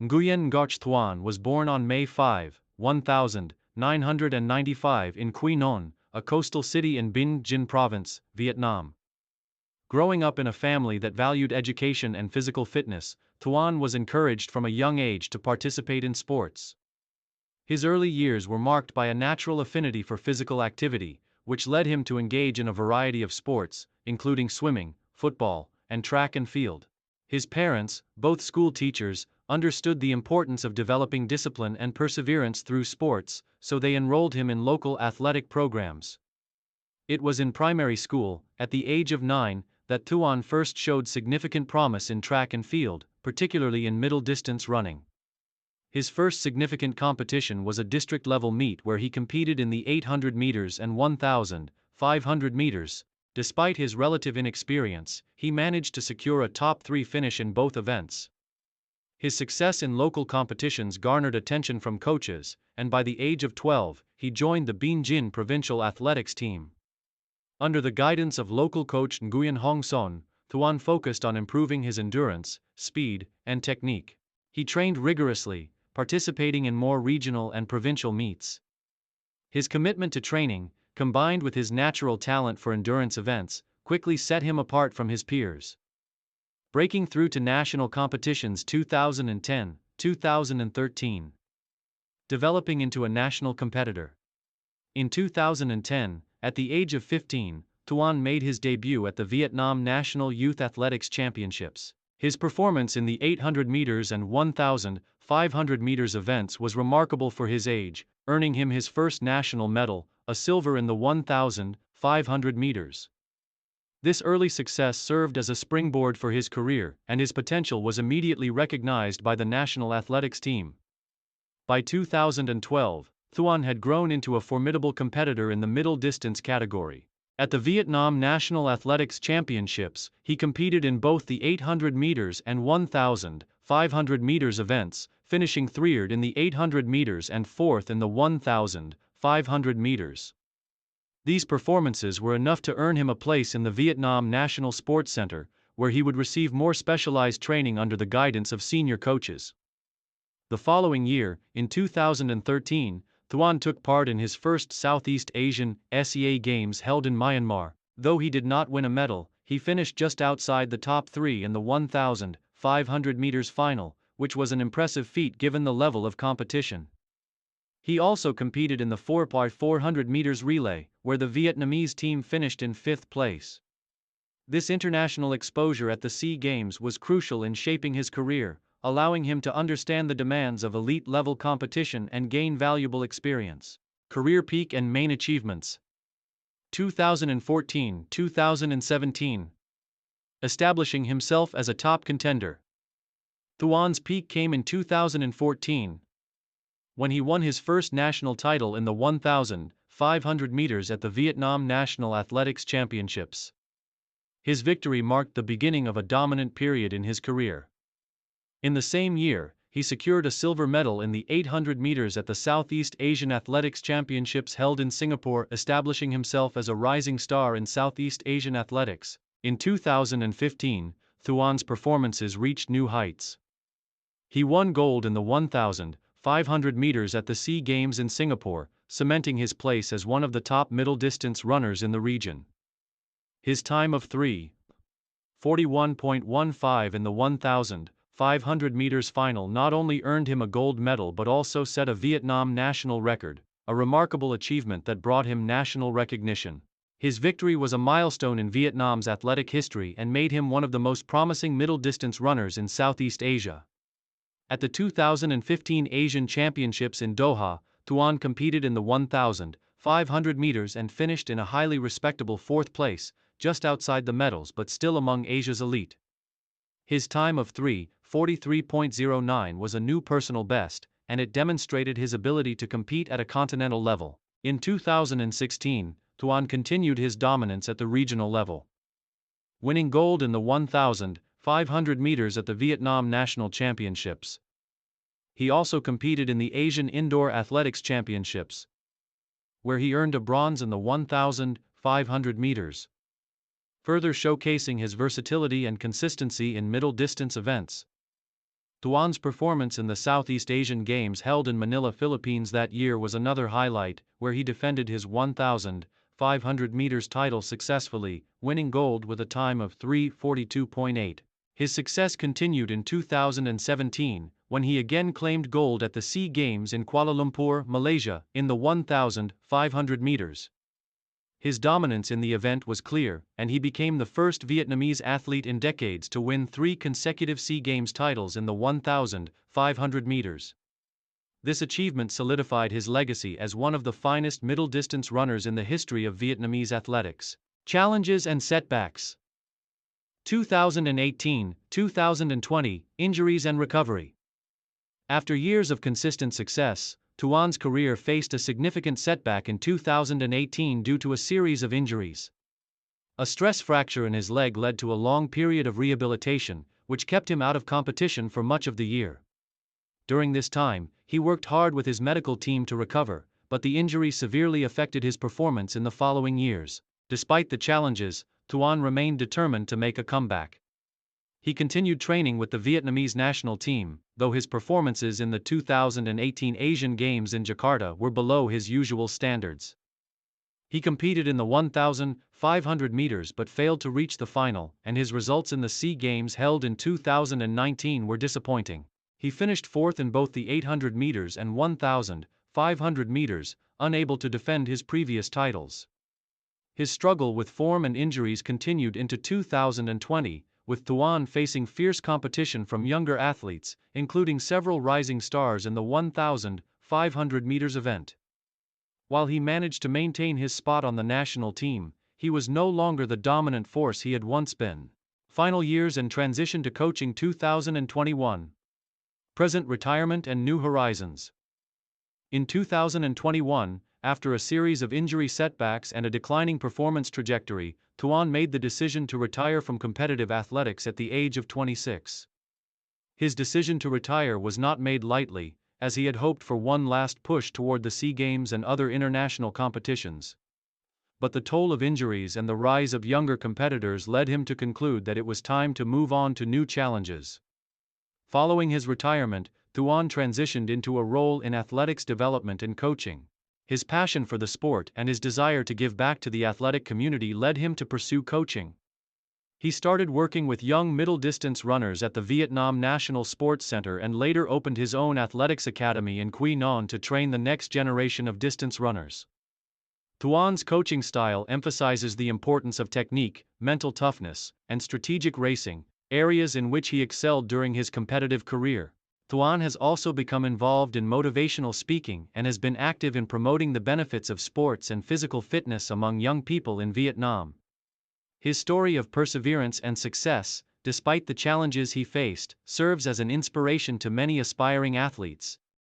Nguyen Ngoc Thuan was born on May 5, 1995 in Quy Nhon, a coastal city in Binh Dinh Province, Vietnam. Growing up in a family that valued education and physical fitness, Thuan was encouraged from a young age to participate in sports. His early years were marked by a natural affinity for physical activity, which led him to engage in a variety of sports, including swimming, football, and track and field. His parents, both school teachers, understood the importance of developing discipline and perseverance through sports, so they enrolled him in local athletic programs. It was in primary school, at the age of 9, that Thuan first showed significant promise in track and field, particularly in middle-distance running. His first significant competition was a district-level meet where he competed in the 800 meters and 1,500 meters. Despite his relative inexperience, he managed to secure a top 3 finish in both events. His success in local competitions garnered attention from coaches, and by the age of 12, he joined the Binh Dinh provincial athletics team. Under the guidance of local coach Nguyen Hong Son, Thuan focused on improving his endurance, speed, and technique. He trained rigorously, participating in more regional and provincial meets. His commitment to training, combined with his natural talent for endurance events, quickly set him apart from his peers. Breaking through to national competitions 2010, 2013. Developing into a national competitor. In 2010, at the age of 15, Thuan made his debut at the Vietnam National Youth Athletics Championships. His performance in the 800 meters and 1,500 meters events was remarkable for his age, earning him his first national medal, a silver in the 1,500 meters. This early success served as a springboard for his career, and his potential was immediately recognized by the national athletics team. By 2012, Thuan had grown into a formidable competitor in the middle distance category. At the Vietnam National Athletics Championships, he competed in both the 800 meters and 1,500 meters events, finishing third in the 800 meters and fourth in the 1,500 meters. These performances were enough to earn him a place in the Vietnam National Sports Center, where he would receive more specialized training under the guidance of senior coaches. The following year, in 2013, Thuan took part in his first Southeast Asian SEA Games held in Myanmar. Though he did not win a medal, he finished just outside the top 3 in the 1,500 meters final, which was an impressive feat given the level of competition. He also competed in the 4x400 meters relay, where the Vietnamese team finished in 5th place. This international exposure at the SEA Games was crucial in shaping his career, allowing him to understand the demands of elite-level competition and gain valuable experience. Career peak and main achievements. 2014-2017. Establishing himself as a top contender. Thuan's peak came in 2014, when he won his first national title in the 1,500 meters at the Vietnam National Athletics Championships. His victory marked the beginning of a dominant period in his career. In the same year, he secured a silver medal in the 800 meters at the Southeast Asian Athletics Championships held in Singapore, establishing himself as a rising star in Southeast Asian athletics. In 2015, Thuan's performances reached new heights. He won gold in the 1,500 meters at the SEA Games in Singapore, cementing his place as one of the top middle-distance runners in the region. His time of 3:41.15 in the 1,500 meters final not only earned him a gold medal but also set a Vietnam national record, a remarkable achievement that brought him national recognition. His victory was a milestone in Vietnam's athletic history and made him one of the most promising middle-distance runners in Southeast Asia. At the 2015 Asian Championships in Doha, Thuan competed in the 1,500 meters and finished in a highly respectable 4th place, just outside the medals but still among Asia's elite. His time of 3:43.09 was a new personal best, and it demonstrated his ability to compete at a continental level. In 2016, Thuan continued his dominance at the regional level, winning gold in the 1,500 meters at the Vietnam National Championships. He also competed in the Asian Indoor Athletics Championships, where he earned a bronze in the 1,500 meters, further showcasing his versatility and consistency in middle-distance events. Thuan's performance in the Southeast Asian Games held in Manila, Philippines that year was another highlight, where he defended his 1,500 meters title successfully, winning gold with a time of 3:42.8. His success continued in 2017, when he again claimed gold at the SEA Games in Kuala Lumpur, Malaysia, in the 1,500 meters. His dominance in the event was clear, and he became the first Vietnamese athlete in decades to win 3 consecutive SEA Games titles in the 1,500 meters. This achievement solidified his legacy as one of the finest middle-distance runners in the history of Vietnamese athletics. Challenges and setbacks. 2018-2020, injuries and recovery. After years of consistent success, Thuan's career faced a significant setback in 2018 due to a series of injuries. A stress fracture in his leg led to a long period of rehabilitation, which kept him out of competition for much of the year. During this time, he worked hard with his medical team to recover, but the injury severely affected his performance in the following years. Despite the challenges, Thuan remained determined to make a comeback. He continued training with the Vietnamese national team, though his performances in the 2018 Asian Games in Jakarta were below his usual standards. He competed in the 1,500 meters but failed to reach the final, and his results in the SEA Games held in 2019 were disappointing. He finished fourth in both the 800 meters and 1,500 meters, unable to defend his previous titles. His struggle with form and injuries continued into 2020, with Thuan facing fierce competition from younger athletes, including several rising stars in the 1,500 meters event. While he managed to maintain his spot on the national team, he was no longer the dominant force he had once been. Final years and transition to coaching. 2021. Present retirement and new horizons. In 2021, after a series of injury setbacks and a declining performance trajectory, Thuan made the decision to retire from competitive athletics at the age of 26. His decision to retire was not made lightly, as he had hoped for one last push toward the SEA Games and other international competitions. But the toll of injuries and the rise of younger competitors led him to conclude that it was time to move on to new challenges. Following his retirement, Thuan transitioned into a role in athletics development and coaching. His passion for the sport and his desire to give back to the athletic community led him to pursue coaching. He started working with young middle-distance runners at the Vietnam National Sports Center and later opened his own athletics academy in Quy Nhon to train the next generation of distance runners. Thuan's coaching style emphasizes the importance of technique, mental toughness, and strategic racing, areas in which he excelled during his competitive career. Thuan has also become involved in motivational speaking and has been active in promoting the benefits of sports and physical fitness among young people in Vietnam. His story of perseverance and success, despite the challenges he faced, serves as an inspiration to many aspiring athletes.